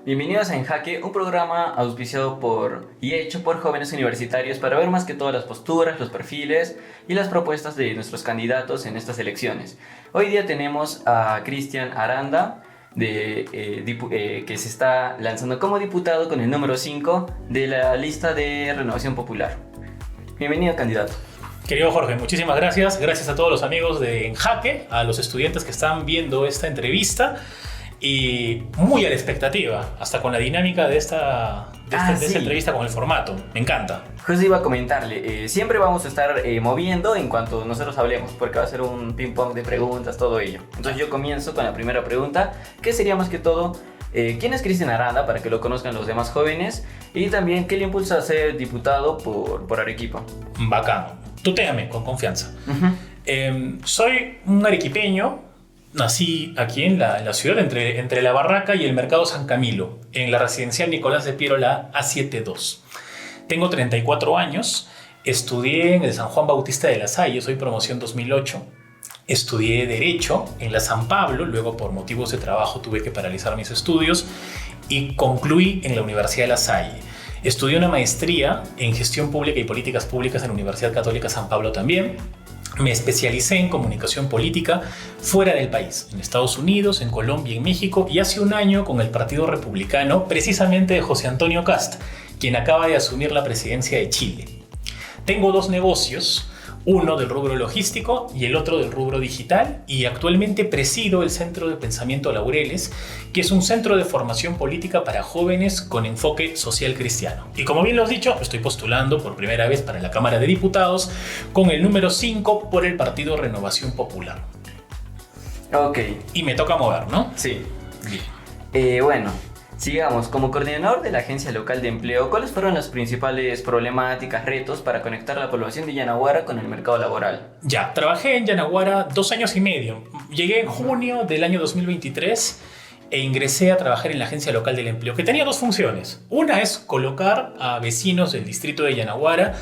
Bienvenidos a En Jaque, un programa auspiciado por y hecho por jóvenes universitarios para ver más que todas las posturas, los perfiles y las propuestas de nuestros candidatos en estas elecciones. Hoy día tenemos a Cristian Aranda, que se está lanzando como diputado con el número 5 de la lista de Renovación Popular. Bienvenido, candidato. Querido Jorge, muchísimas gracias. Gracias a todos los amigos de En Jaque, a los estudiantes que están viendo esta entrevista. Y muy a la expectativa, hasta con la dinámica de esta entrevista, con el formato. Me encanta. Justo iba a comentarle, siempre vamos a estar moviendo en cuanto nosotros hablemos, porque va a ser un ping pong de preguntas, todo ello. Entonces yo comienzo con la primera pregunta, que sería más que todo, ¿quién es Cristian Aranda, para que lo conozcan los demás jóvenes? Y también, ¿qué le impulsa a ser diputado por Arequipa? Bacano. Tutéame con confianza. Soy un arequipeño. Nací aquí en la ciudad, entre La Barraca y el Mercado San Camilo, en la residencial Nicolás de Piero, la A72. Tengo 34 años, estudié en el San Juan Bautista de La Salle, soy promoción 2008. Estudié Derecho en la San Pablo, luego por motivos de trabajo tuve que paralizar mis estudios y concluí en la Universidad de La Salle. Estudié una maestría en Gestión Pública y Políticas Públicas en la Universidad Católica San Pablo también. Me especialicé en comunicación política fuera del país, en Estados Unidos, en Colombia, en México, y hace un año con el Partido Republicano, precisamente de José Antonio Kast, quien acaba de asumir la presidencia de Chile. Tengo dos negocios, uno del rubro logístico y el otro del rubro digital, y actualmente presido el Centro de Pensamiento Laureles, que es un centro de formación política para jóvenes con enfoque social cristiano. Y como bien lo has dicho, estoy postulando por primera vez para la Cámara de Diputados con el número 5 por el Partido Renovación Popular. Ok. Y me toca mover, ¿no? Sí. Bueno, sigamos. Como coordinador de la Agencia Local de Empleo, ¿cuáles fueron las principales problemáticas, retos para conectar la población de Yanaguara con el mercado laboral? Ya, trabajé en Yanaguara 2 años y medio. Llegué en junio del año 2023 e ingresé a trabajar en la Agencia Local del Empleo, que tenía dos funciones. Una es colocar a vecinos del distrito de Yanaguara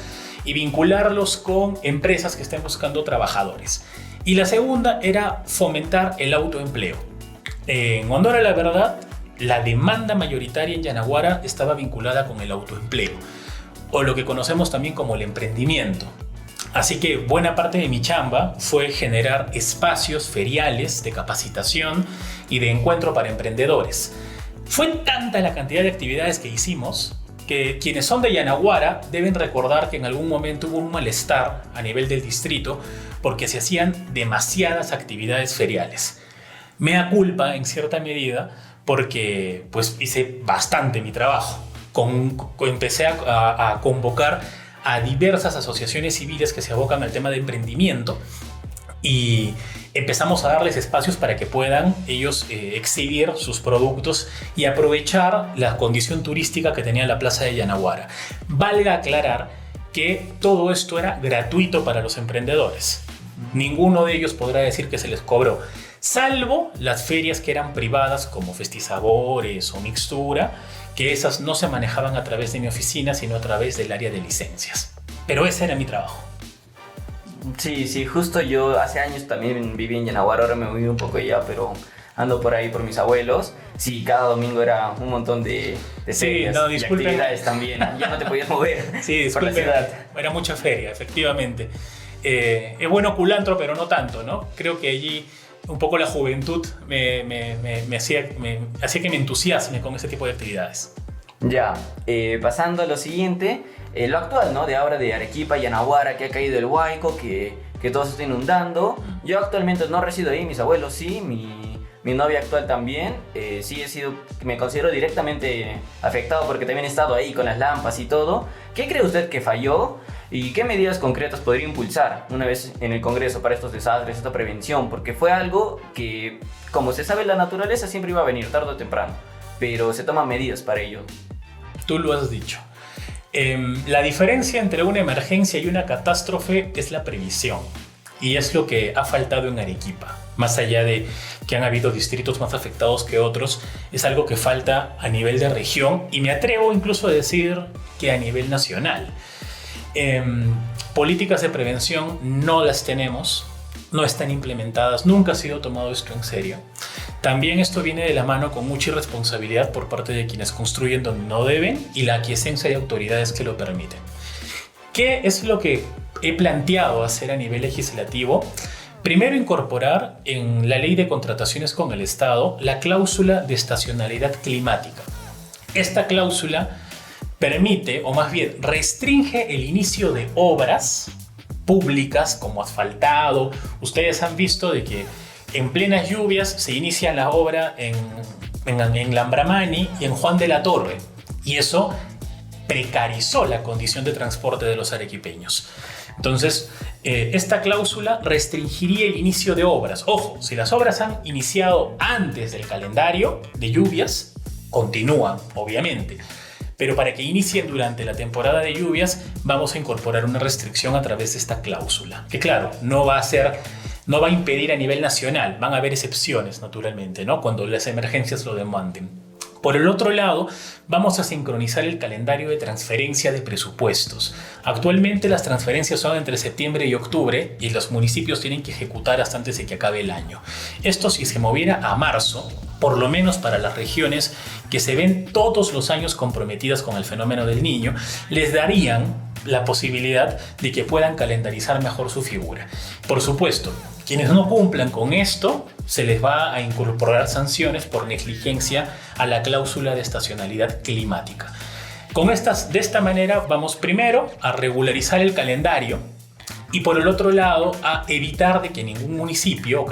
y vincularlos con empresas que estén buscando trabajadores. Y la segunda era fomentar el autoempleo. En honor a la verdad, la demanda mayoritaria en Yanaguara estaba vinculada con el autoempleo, o lo que conocemos también como el emprendimiento. Así que buena parte de mi chamba fue generar espacios feriales de capacitación y de encuentro para emprendedores. Fue tanta la cantidad de actividades que hicimos que quienes son de Yanaguara deben recordar que en algún momento hubo un malestar a nivel del distrito porque se hacían demasiadas actividades feriales. Mea culpa en cierta medida, porque pues hice bastante mi trabajo. Empecé a convocar a diversas asociaciones civiles que se abocan al tema de emprendimiento y empezamos a darles espacios para que puedan ellos exhibir sus productos y aprovechar la condición turística que tenía la plaza de Yanaguara. Valga aclarar que todo esto era gratuito para los emprendedores. Ninguno de ellos podrá decir que se les cobró, salvo las ferias que eran privadas como Festisabores o Mixtura, que esas no se manejaban a través de mi oficina, sino a través del área de licencias. Pero ese era mi trabajo. Sí, justo yo hace años también viví en Yanaguara, ahora me moví un poco ya, pero ando por ahí por mis abuelos. Sí, cada domingo era un montón de ferias y actividades también. Ya no te podías mover por la ciudad. Era mucha feria, efectivamente. Es bueno culantro, pero no tanto, ¿no? Creo que allí un poco la juventud me hacía que me entusiasme con ese tipo de actividades. Ya, pasando a lo siguiente, lo actual, ¿no? De ahora de Arequipa, Yanaguara, que ha caído el Huayco, que todo se está inundando. Yo actualmente no resido ahí, mis abuelos sí, mi novia actual también. Sí me considero directamente afectado porque también he estado ahí con las lampas y todo. ¿Qué cree usted que falló? ¿Y qué medidas concretas podría impulsar una vez en el Congreso para estos desastres, esta prevención? Porque fue algo que, como se sabe, la naturaleza siempre iba a venir tarde o temprano, pero se toman medidas para ello. Tú lo has dicho. La diferencia entre una emergencia y una catástrofe es la previsión. Y es lo que ha faltado en Arequipa. Más allá de que han habido distritos más afectados que otros, es algo que falta a nivel de región y me atrevo incluso a decir que a nivel nacional. Políticas de prevención no las tenemos, no están implementadas, nunca ha sido tomado esto en serio. También esto viene de la mano con mucha irresponsabilidad por parte de quienes construyen donde no deben y la aquiescencia de autoridades que lo permiten. ¿Qué es lo que he planteado hacer a nivel legislativo? Primero, incorporar en la ley de contrataciones con el Estado la cláusula de estacionalidad climática. Esta cláusula permite, o más bien restringe el inicio de obras públicas como asfaltado. Ustedes han visto de que en plenas lluvias se inicia la obra en Lambramani y en Juan de la Torre, y eso precarizó la condición de transporte de los arequipeños. Entonces, esta cláusula restringiría el inicio de obras. Ojo, si las obras han iniciado antes del calendario de lluvias, continúan, obviamente. Pero para que inicien durante la temporada de lluvias, vamos a incorporar una restricción a través de esta cláusula. Que claro, no va a impedir a nivel nacional, van a haber excepciones, naturalmente, ¿no? Cuando las emergencias lo demanden. Por el otro lado, vamos a sincronizar el calendario de transferencia de presupuestos. Actualmente las transferencias son entre septiembre y octubre y los municipios tienen que ejecutar hasta antes de que acabe el año. Esto, si se moviera a marzo, por lo menos para las regiones que se ven todos los años comprometidas con el fenómeno del Niño, les darían la posibilidad de que puedan calendarizar mejor su figura. Por supuesto, quienes no cumplan con esto, se les va a incorporar sanciones por negligencia a la cláusula de estacionalidad climática. De esta manera vamos primero a regularizar el calendario y por el otro lado a evitar de que algún municipio,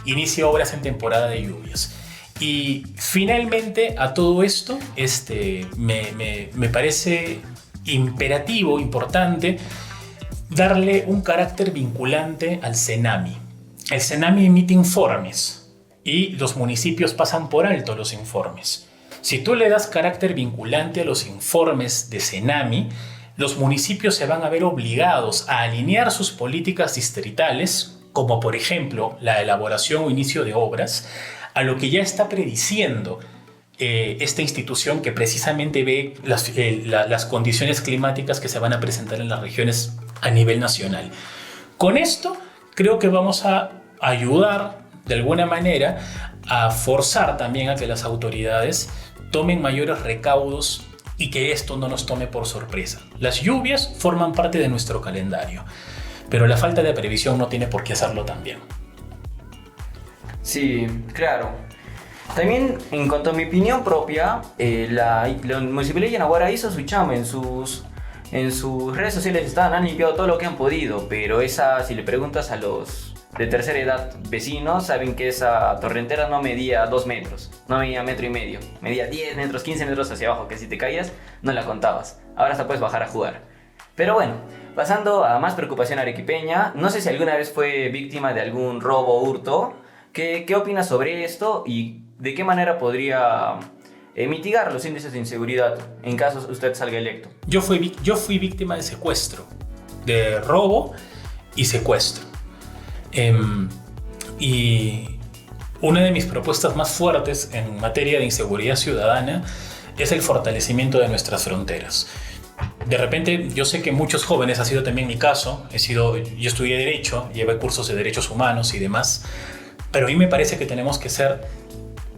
inicie obras en temporada de lluvias. Y finalmente a todo esto me parece imperativo, importante, darle un carácter vinculante al CENAMI. El CENAMI emite informes y los municipios pasan por alto los informes. Si tú le das carácter vinculante a los informes de CENAMI, los municipios se van a ver obligados a alinear sus políticas distritales, como por ejemplo la elaboración o inicio de obras, a lo que ya está prediciendo esta institución que precisamente ve las condiciones climáticas que se van a presentar en las regiones a nivel nacional. Con esto creo que vamos a ayudar de alguna manera a forzar también a que las autoridades tomen mayores recaudos y que esto no nos tome por sorpresa. Las lluvias forman parte de nuestro calendario, pero la falta de previsión no tiene por qué hacerlo también. Sí, claro. También, en cuanto a mi opinión propia, la Municipalidad de Yanaguara hizo su chamba en sus redes sociales, han limpiado todo lo que han podido, pero si le preguntas a los de tercera edad vecinos, saben que esa torrentera no medía 2 metros, no medía 1,5 metros, medía 10 metros, 15 metros hacia abajo, que si te caías no la contabas. Ahora hasta puedes bajar a jugar. Pero bueno, pasando a más preocupación arequipeña, no sé si alguna vez fue víctima de algún robo o hurto. ¿Qué opinas sobre esto y de qué manera podría mitigar los índices de inseguridad en caso usted salga electo? Yo fui víctima de secuestro, de robo y secuestro. Y una de mis propuestas más fuertes en materia de inseguridad ciudadana es el fortalecimiento de nuestras fronteras. De repente, yo sé que muchos jóvenes, ha sido también mi caso, yo estudié Derecho, llevé cursos de Derechos Humanos y demás, pero a mí me parece que tenemos que ser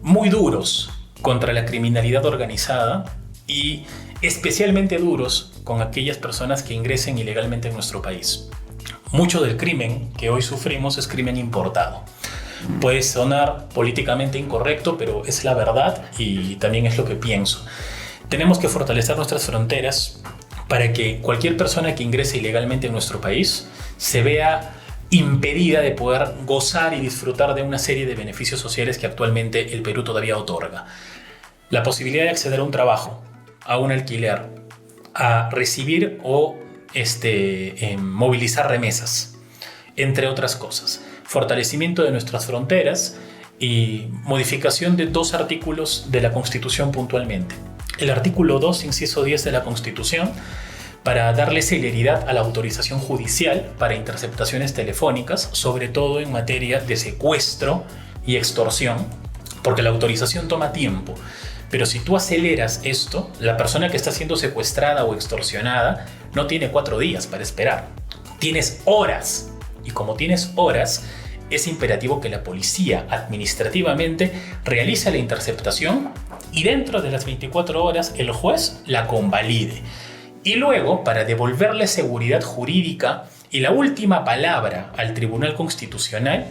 muy duros contra la criminalidad organizada y especialmente duros con aquellas personas que ingresen ilegalmente en nuestro país. Mucho del crimen que hoy sufrimos es crimen importado. Puede sonar políticamente incorrecto, pero es la verdad y también es lo que pienso. Tenemos que fortalecer nuestras fronteras para que cualquier persona que ingrese ilegalmente en nuestro país se vea impedida de poder gozar y disfrutar de una serie de beneficios sociales que actualmente el Perú todavía otorga. La posibilidad de acceder a un trabajo, a un alquiler, a recibir o movilizar remesas, entre otras cosas. Fortalecimiento de nuestras fronteras y modificación de 2 artículos de la Constitución puntualmente. El artículo 2, inciso 10 de la Constitución, para darle celeridad a la autorización judicial para interceptaciones telefónicas, sobre todo en materia de secuestro y extorsión, porque la autorización toma tiempo. Pero si tú aceleras esto, la persona que está siendo secuestrada o extorsionada no tiene 4 días para esperar. Tienes horas. Y como tienes horas, es imperativo que la policía administrativamente realice la interceptación y dentro de las 24 horas el juez la convalide. Y luego, para devolverle seguridad jurídica y la última palabra al Tribunal Constitucional,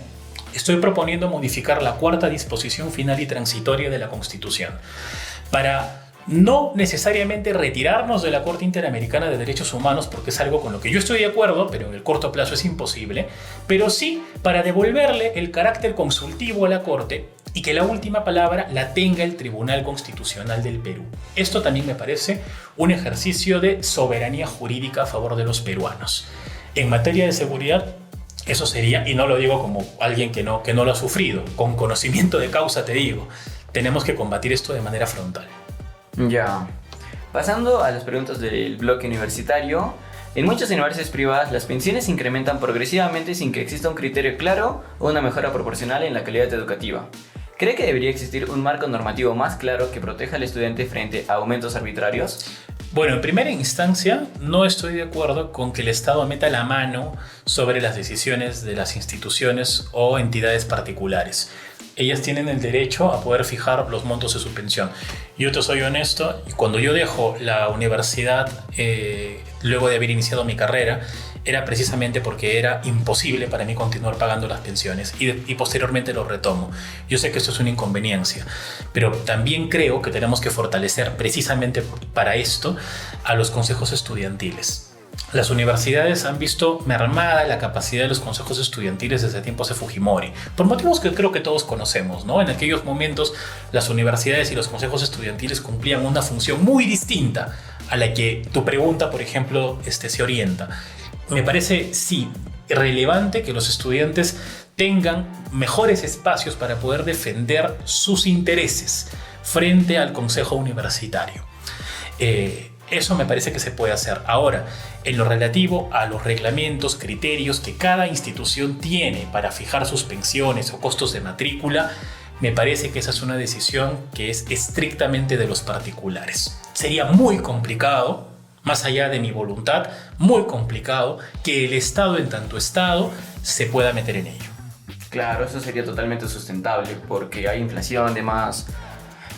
estoy proponiendo modificar la 4ª disposición final y transitoria de la Constitución para no necesariamente retirarnos de la Corte Interamericana de Derechos Humanos, porque es algo con lo que yo estoy de acuerdo, pero en el corto plazo es imposible, pero sí para devolverle el carácter consultivo a la Corte y que la última palabra la tenga el Tribunal Constitucional del Perú. Esto también me parece un ejercicio de soberanía jurídica a favor de los peruanos. En materia de seguridad, eso sería, y no lo digo como alguien que no lo ha sufrido, con conocimiento de causa te digo, tenemos que combatir esto de manera frontal. Ya. Pasando a las preguntas del bloque universitario, en muchas universidades privadas las pensiones se incrementan progresivamente sin que exista un criterio claro o una mejora proporcional en la calidad educativa. ¿Cree que debería existir un marco normativo más claro que proteja al estudiante frente a aumentos arbitrarios? Bueno, en primera instancia, no estoy de acuerdo con que el Estado meta la mano sobre las decisiones de las instituciones o entidades particulares. Ellas tienen el derecho a poder fijar los montos de su pensión. Yo te soy honesto, cuando yo dejo la universidad, luego de haber iniciado mi carrera, era precisamente porque era imposible para mí continuar pagando las pensiones y posteriormente lo retomo. Yo sé que esto es una inconveniencia, pero también creo que tenemos que fortalecer precisamente para esto a los consejos estudiantiles. Las universidades han visto mermada la capacidad de los consejos estudiantiles desde tiempos de Fujimori, por motivos que creo que todos conocemos, ¿no? En aquellos momentos las universidades y los consejos estudiantiles cumplían una función muy distinta a la que tu pregunta, por ejemplo, se orienta. Me parece, sí, relevante que los estudiantes tengan mejores espacios para poder defender sus intereses frente al consejo universitario. Eso me parece que se puede hacer. Ahora, en lo relativo a los reglamentos, criterios que cada institución tiene para fijar sus pensiones o costos de matrícula, me parece que esa es una decisión que es estrictamente de los particulares. Sería muy complicado, más allá de mi voluntad, muy complicado que el Estado, en tanto Estado, se pueda meter en ello. Claro, eso sería totalmente sustentable porque hay inflación de más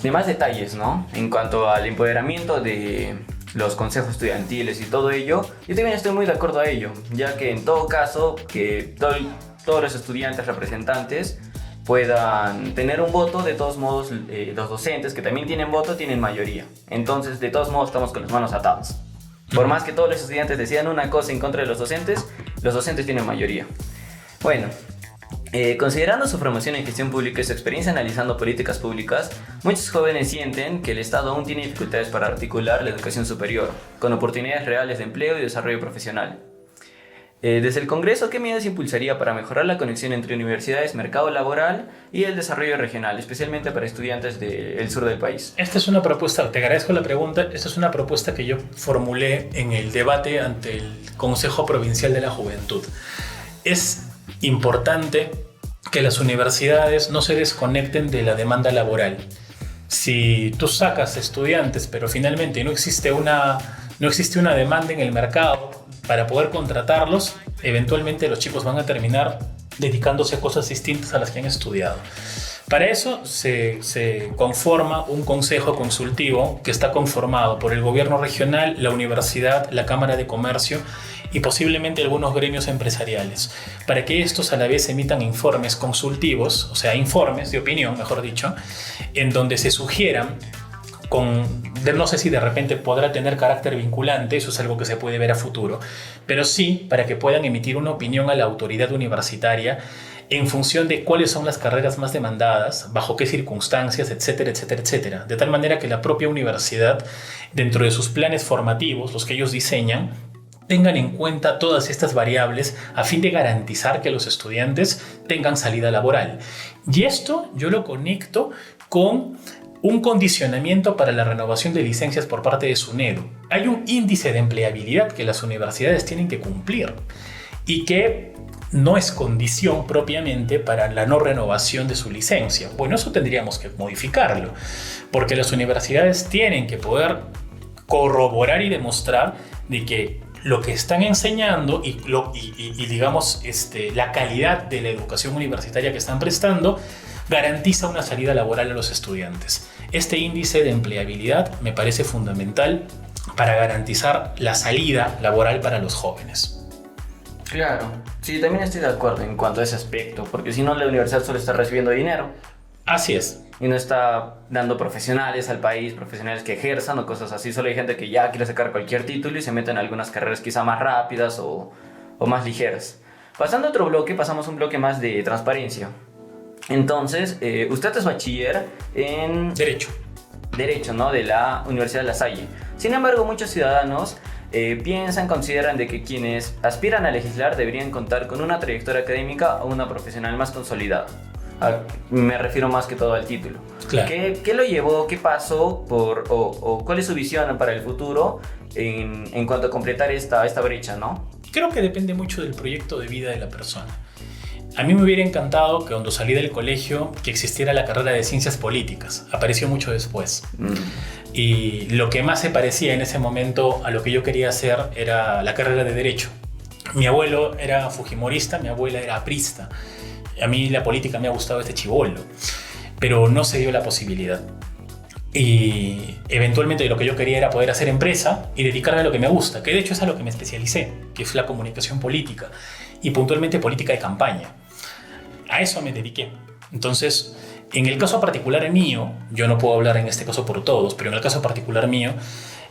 detalles, ¿no? En cuanto al empoderamiento de los consejos estudiantiles y todo ello, yo también estoy muy de acuerdo a ello, ya que en todo caso que todos los estudiantes representantes puedan tener un voto, de todos modos los docentes que también tienen voto tienen mayoría, entonces de todos modos estamos con las manos atadas. Por más que todos los estudiantes decidan una cosa en contra de los docentes tienen mayoría. Bueno, considerando su formación en gestión pública y su experiencia analizando políticas públicas, muchos jóvenes sienten que el Estado aún tiene dificultades para articular la educación superior, con oportunidades reales de empleo y desarrollo profesional. Desde el Congreso, ¿qué medidas impulsaría para mejorar la conexión entre universidades, mercado laboral y el desarrollo regional, especialmente para estudiantes del sur del país? Esta es una propuesta, te agradezco la pregunta, esta es una propuesta que yo formulé en el debate ante el Consejo Provincial de la Juventud. Es importante que las universidades no se desconecten de la demanda laboral. Si tú sacas estudiantes, pero finalmente no existe una demanda en el mercado para poder contratarlos, eventualmente los chicos van a terminar dedicándose a cosas distintas a las que han estudiado. Para eso se conforma un consejo consultivo que está conformado por el gobierno regional, la universidad, la Cámara de Comercio y posiblemente algunos gremios empresariales, para que estos a la vez emitan informes consultivos, o sea, informes de opinión, mejor dicho, en donde se sugieran no sé si de repente podrá tener carácter vinculante, eso es algo que se puede ver a futuro, pero sí para que puedan emitir una opinión a la autoridad universitaria en función de cuáles son las carreras más demandadas, bajo qué circunstancias, etcétera, etcétera, etcétera. De tal manera que la propia universidad, dentro de sus planes formativos, los que ellos diseñan, tengan en cuenta todas estas variables a fin de garantizar que los estudiantes tengan salida laboral. Y esto yo lo conecto con un condicionamiento para la renovación de licencias por parte de SUNEDU. Hay un índice de empleabilidad que las universidades tienen que cumplir y que no es condición propiamente para la no renovación de su licencia. Bueno, eso tendríamos que modificarlo, porque las universidades tienen que poder corroborar y demostrar de que lo que están enseñando y digamos, la calidad de la educación universitaria que están prestando garantiza una salida laboral a los estudiantes. Este índice de empleabilidad me parece fundamental para garantizar la salida laboral para los jóvenes. Claro, sí, también estoy de acuerdo en cuanto a ese aspecto, porque si no la universidad solo está recibiendo dinero. Así es. Y no está dando profesionales al país, profesionales que ejerzan o cosas así. Solo hay gente que ya quiere sacar cualquier título y se mete en algunas carreras quizá más rápidas o más ligeras. Pasando a otro bloque, pasamos a un bloque más de transparencia. Entonces, usted es bachiller en Derecho, ¿no? De la Universidad de La Salle. Sin embargo, muchos ciudadanos consideran de que quienes aspiran a legislar deberían contar con una trayectoria académica o una profesional más consolidada. Me refiero más que todo al título. Claro. ¿Qué lo llevó? ¿Qué pasó? O ¿cuál es su visión para el futuro en cuanto a completar esta brecha, ¿no? Creo que depende mucho del proyecto de vida de la persona. A mí me hubiera encantado que cuando salí del colegio que existiera la carrera de Ciencias Políticas. Apareció mucho después. Y lo que más se parecía en ese momento a lo que yo quería hacer era la carrera de Derecho. Mi abuelo era fujimorista, mi abuela era aprista. A mí la política me ha gustado desde chibolo, pero no se dio la posibilidad. Y eventualmente lo que yo quería era poder hacer empresa y dedicarme a lo que me gusta, que de hecho es a lo que me especialicé, que es la comunicación política y puntualmente política de campaña. A eso me dediqué. Entonces, en el caso particular mío, yo no puedo hablar en este caso por todos, pero en el caso particular mío,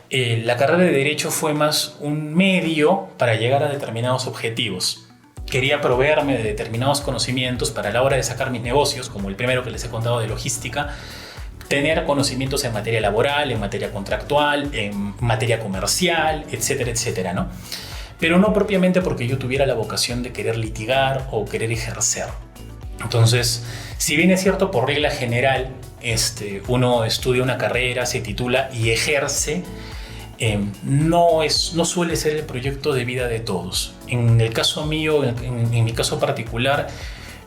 la carrera de Derecho fue más un medio para llegar a determinados objetivos. Quería proveerme de determinados conocimientos para a la hora de sacar mis negocios, como el primero que les he contado de logística, tener conocimientos en materia laboral, en materia contractual, en materia comercial, etcétera, etcétera, ¿no? Pero no propiamente porque yo tuviera la vocación de querer litigar o querer ejercer. Entonces, si bien es cierto, por regla general, uno estudia una carrera, se titula y ejerce, no suele ser el proyecto de vida de todos. En el caso mío, en mi caso particular,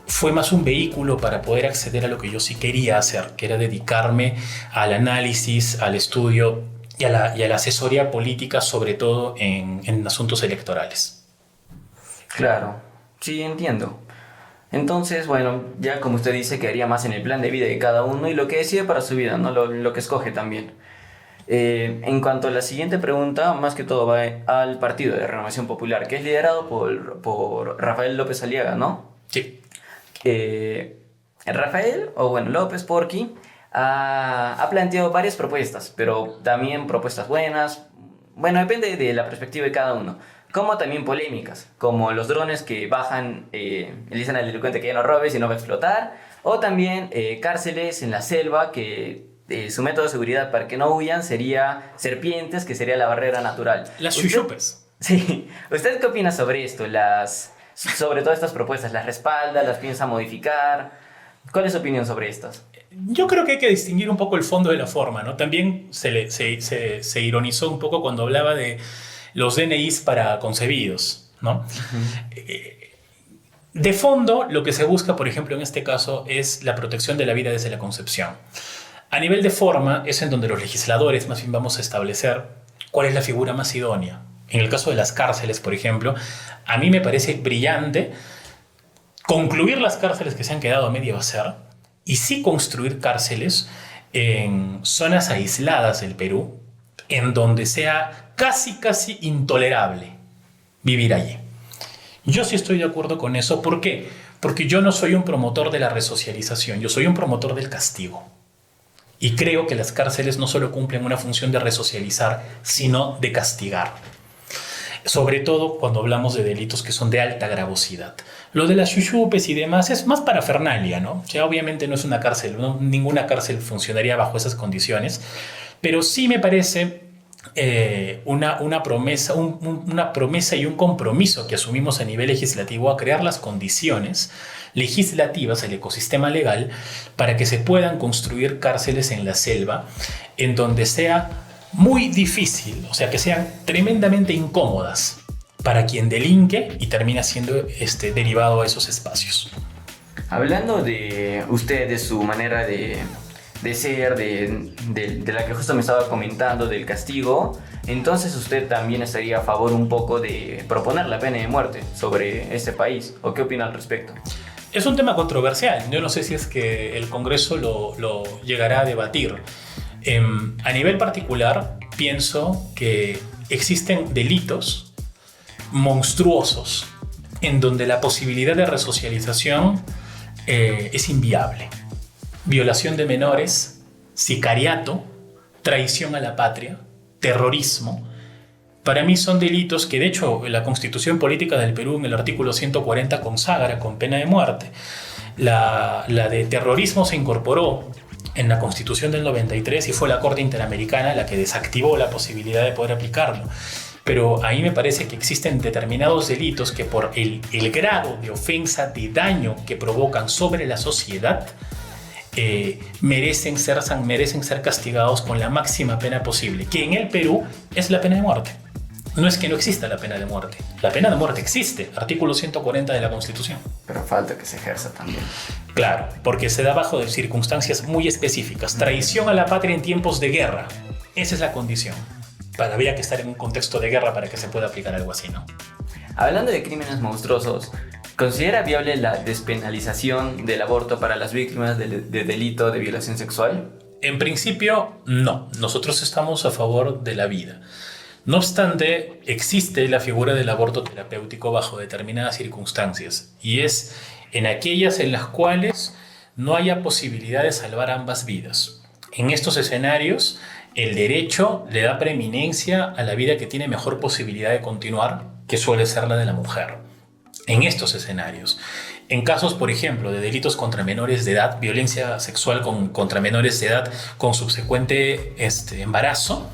fue más un vehículo para poder acceder a lo que yo sí quería hacer, que era dedicarme al análisis, al estudio y a la asesoría política, sobre todo en asuntos electorales. Claro, sí, entiendo. Entonces, bueno, ya como usted dice, quedaría más en el plan de vida de cada uno y lo que decide para su vida, ¿no? Lo que escoge también. En cuanto a la siguiente pregunta, más que todo va al Partido de Renovación Popular, que es liderado por Rafael López Aliaga, ¿no? Sí. Rafael, López Porqui, ha planteado varias propuestas, pero también propuestas buenas. Bueno, depende de la perspectiva de cada uno. Como también polémicas, como los drones que bajan, le dicen al delincuente que ya no robes y no va a explotar. O también cárceles en la selva que... su método de seguridad para que no huyan sería serpientes, que sería la barrera natural. Las chuchupes. Sí. ¿Usted qué opina sobre esto? Sobre todas estas propuestas, ¿las respalda? ¿Las piensa modificar? ¿Cuál es su opinión sobre estas? Yo creo que hay que distinguir un poco el fondo de la forma, ¿no? También se ironizó un poco cuando hablaba de los DNIs para concebidos, ¿no? Uh-huh. De fondo, lo que se busca, por ejemplo, en este caso, es la protección de la vida desde la concepción. A nivel de forma, es en donde los legisladores más bien vamos a establecer cuál es la figura más idónea. En el caso de las cárceles, por ejemplo, a mí me parece brillante concluir las cárceles que se han quedado a medio hacer y sí construir cárceles en zonas aisladas del Perú, en donde sea casi intolerable vivir allí. Yo sí estoy de acuerdo con eso. ¿Por qué? Porque yo no soy un promotor de la resocialización, yo soy un promotor del castigo. Y creo que las cárceles no solo cumplen una función de resocializar, sino de castigar. Sobre todo cuando hablamos de delitos que son de alta gravosidad. Lo de las chuchupes y demás es más parafernalia, ¿no? O sea, obviamente no es una cárcel, ¿no? Ninguna cárcel funcionaría bajo esas condiciones, pero sí me parece una promesa y un compromiso que asumimos a nivel legislativo a crear las condiciones legislativas, el ecosistema legal, para que se puedan construir cárceles en la selva en donde sea muy difícil, o sea, que sean tremendamente incómodas para quien delinque y termina siendo derivado a esos espacios. Hablando de usted, de su manera de ser, de la que justo me estaba comentando, del castigo, Entonces usted también estaría a favor un poco de proponer la pena de muerte sobre este país, ¿o qué opina al respecto? Es un tema controversial. Yo no sé si es que el Congreso lo llegará a debatir. A nivel particular, pienso que existen delitos monstruosos en donde la posibilidad de resocialización es inviable. Violación de menores, sicariato, traición a la patria, terrorismo. Para mí son delitos que, de hecho, la Constitución Política del Perú, en el artículo 140, consagra con pena de muerte. La de terrorismo se incorporó en la Constitución del 93 y fue la Corte Interamericana la que desactivó la posibilidad de poder aplicarlo. Pero ahí me parece que existen determinados delitos que por el grado de ofensa, de daño que provocan sobre la sociedad, merecen ser castigados con la máxima pena posible, que en el Perú es la pena de muerte. No es que no exista la pena de muerte. La pena de muerte existe, artículo 140 de la Constitución. Pero falta que se ejerza también. Claro, porque se da bajo de circunstancias muy específicas. Traición a la patria en tiempos de guerra. Esa es la condición. Habría que estar en un contexto de guerra para que se pueda aplicar algo así, ¿no? Hablando de crímenes monstruosos, ¿considera viable la despenalización del aborto para las víctimas de delito de violación sexual? En principio, no. Nosotros estamos a favor de la vida. No obstante, existe la figura del aborto terapéutico bajo determinadas circunstancias, y es en aquellas en las cuales no haya posibilidad de salvar ambas vidas. En estos escenarios, el derecho le da preeminencia a la vida que tiene mejor posibilidad de continuar, que suele ser la de la mujer. En estos escenarios, en casos, por ejemplo, de delitos contra menores de edad, violencia sexual contra menores de edad con subsecuente embarazo,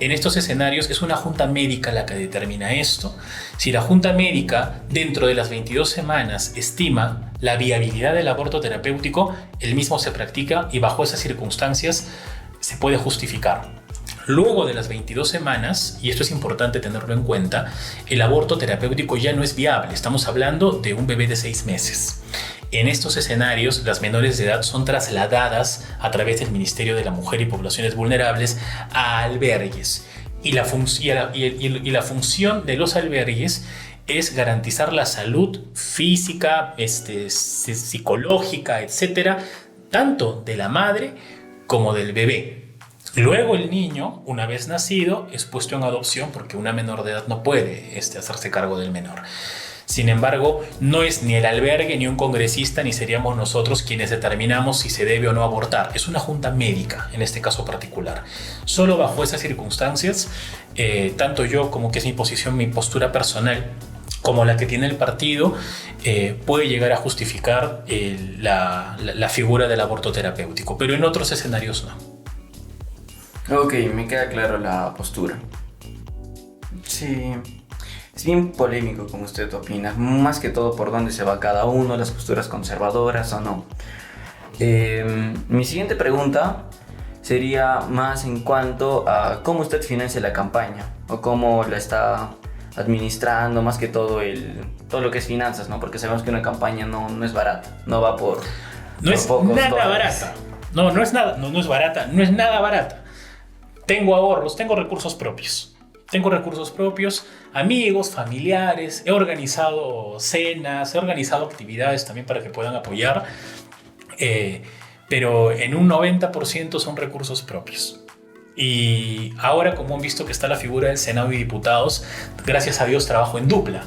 en estos escenarios es una junta médica la que determina esto. Si la junta médica dentro de las 22 semanas estima la viabilidad del aborto terapéutico, el mismo se practica y bajo esas circunstancias se puede justificar. Luego de las 22 semanas, y esto es importante tenerlo en cuenta, el aborto terapéutico ya no es viable. Estamos hablando de un bebé de 6 meses. En estos escenarios, las menores de edad son trasladadas a través del Ministerio de la Mujer y Poblaciones Vulnerables a albergues. Y la función de los albergues es garantizar la salud física, psicológica, etcétera, tanto de la madre como del bebé. Luego el niño, una vez nacido, es puesto en adopción porque una menor de edad no puede hacerse cargo del menor. Sin embargo, no es ni el albergue ni un congresista ni seríamos nosotros quienes determinamos si se debe o no abortar. Es una junta médica en este caso particular. Solo bajo esas circunstancias, tanto yo como que es mi posición, mi postura personal, como la que tiene el partido, puede llegar a justificar la figura del aborto terapéutico, pero en otros escenarios no. Ok, me queda claro la postura. Sí, es bien polémico como usted opina, más que todo por dónde se va cada uno, las posturas conservadoras o no. Mi siguiente pregunta sería más en cuanto a cómo usted financia la campaña o cómo la está administrando, más que todo todo lo que es finanzas, ¿no? Porque sabemos que una campaña no es barata, no va por no es nada barata. No es nada, no es barata, no es nada barata. Tengo ahorros, tengo recursos propios. Tengo recursos propios, amigos, familiares, he organizado cenas, he organizado actividades también para que puedan apoyar, pero en un 90% son recursos propios. Y ahora, como han visto que está la figura del Senado y diputados, gracias a Dios trabajo en dupla.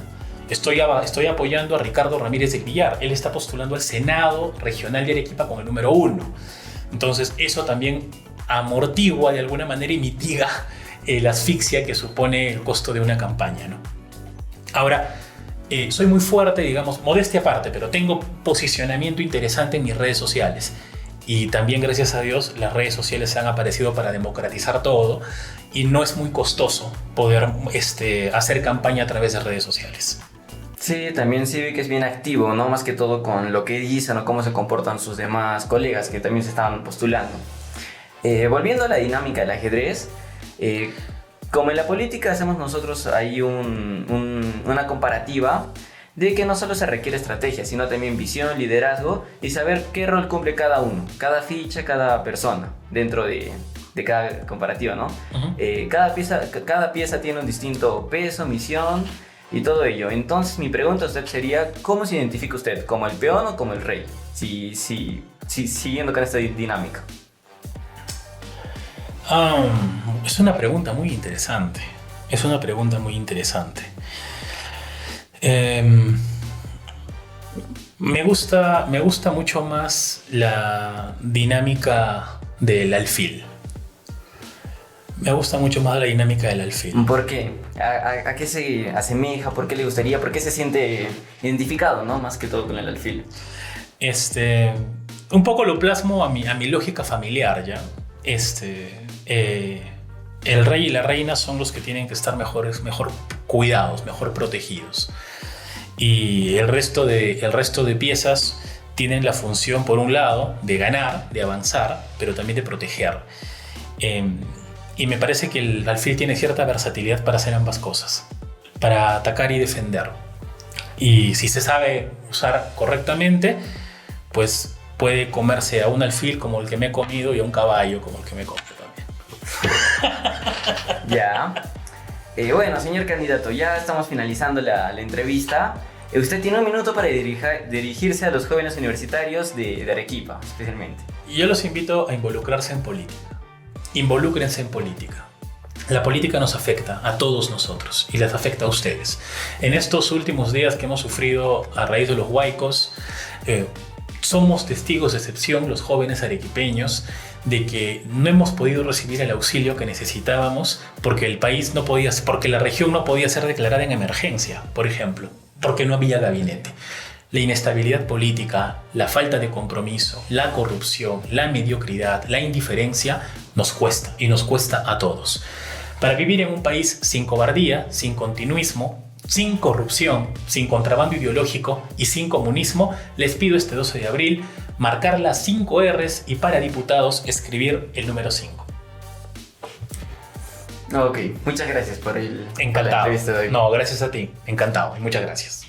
Estoy apoyando a Ricardo Ramírez de Villar. Él está postulando al Senado Regional de Arequipa con el número 1. Entonces eso también amortigua de alguna manera y mitiga la asfixia que supone el costo de una campaña, ¿no? Ahora, soy muy fuerte, digamos, modestia aparte, pero tengo posicionamiento interesante en mis redes sociales. Y también, gracias a Dios, las redes sociales han aparecido para democratizar todo y no es muy costoso poder hacer campaña a través de redes sociales. Sí, también sí vi que es bien activo, ¿no? Más que todo con lo que dicen o cómo se comportan sus demás colegas que también se estaban postulando. Volviendo a la dinámica del ajedrez, como en la política hacemos nosotros ahí una comparativa de que no solo se requiere estrategia, sino también visión, liderazgo y saber qué rol cumple cada uno, cada ficha, cada persona dentro de de cada comparativa, ¿no? Ujú. Cada pieza tiene un distinto peso, misión y todo ello. Entonces mi pregunta a usted sería, ¿cómo se identifica usted? ¿Como el peón o como el rey? Siguiendo con esta dinámica. Es una pregunta muy interesante. Es una pregunta muy interesante. Me gusta mucho más la dinámica del alfil. Me gusta mucho más la dinámica del alfil. ¿Por qué? ¿A qué se asemeja? ¿Por qué le gustaría? ¿Por qué se siente identificado, ¿no? Más que todo con el alfil. Un poco lo plasmo a mi lógica familiar, ¿ya? El rey y la reina son los que tienen que estar mejor cuidados, mejor protegidos. Y el resto de piezas tienen la función, por un lado, de ganar, de avanzar, pero también de proteger. Y me parece que el alfil tiene cierta versatilidad para hacer ambas cosas, para atacar y defender. Y si se sabe usar correctamente, pues puede comerse a un alfil como el que me he comido y a un caballo como el que me he comido también. Ya. Bueno, señor candidato, ya estamos finalizando la entrevista. Usted tiene un minuto para dirigirse a los jóvenes universitarios de Arequipa, especialmente. Yo los invito a involucrarse en política. Involúcrense en política. La política nos afecta a todos nosotros y les afecta a ustedes. En estos últimos días que hemos sufrido a raíz de los huaicos, somos testigos de excepción, los jóvenes arequipeños, de que no hemos podido recibir el auxilio que necesitábamos porque porque la región no podía ser declarada en emergencia, por ejemplo, porque no había gabinete. La inestabilidad política, la falta de compromiso, la corrupción, la mediocridad, la indiferencia nos cuesta y nos cuesta a todos. Para vivir en un país sin cobardía, sin continuismo, sin corrupción, sin contrabando ideológico y sin comunismo, les pido este 12 de abril marcar las 5 R's y para diputados escribir el número 5. Ok, muchas gracias por la Encantado. entrevista de hoy. No, gracias a ti. Encantado y muchas gracias.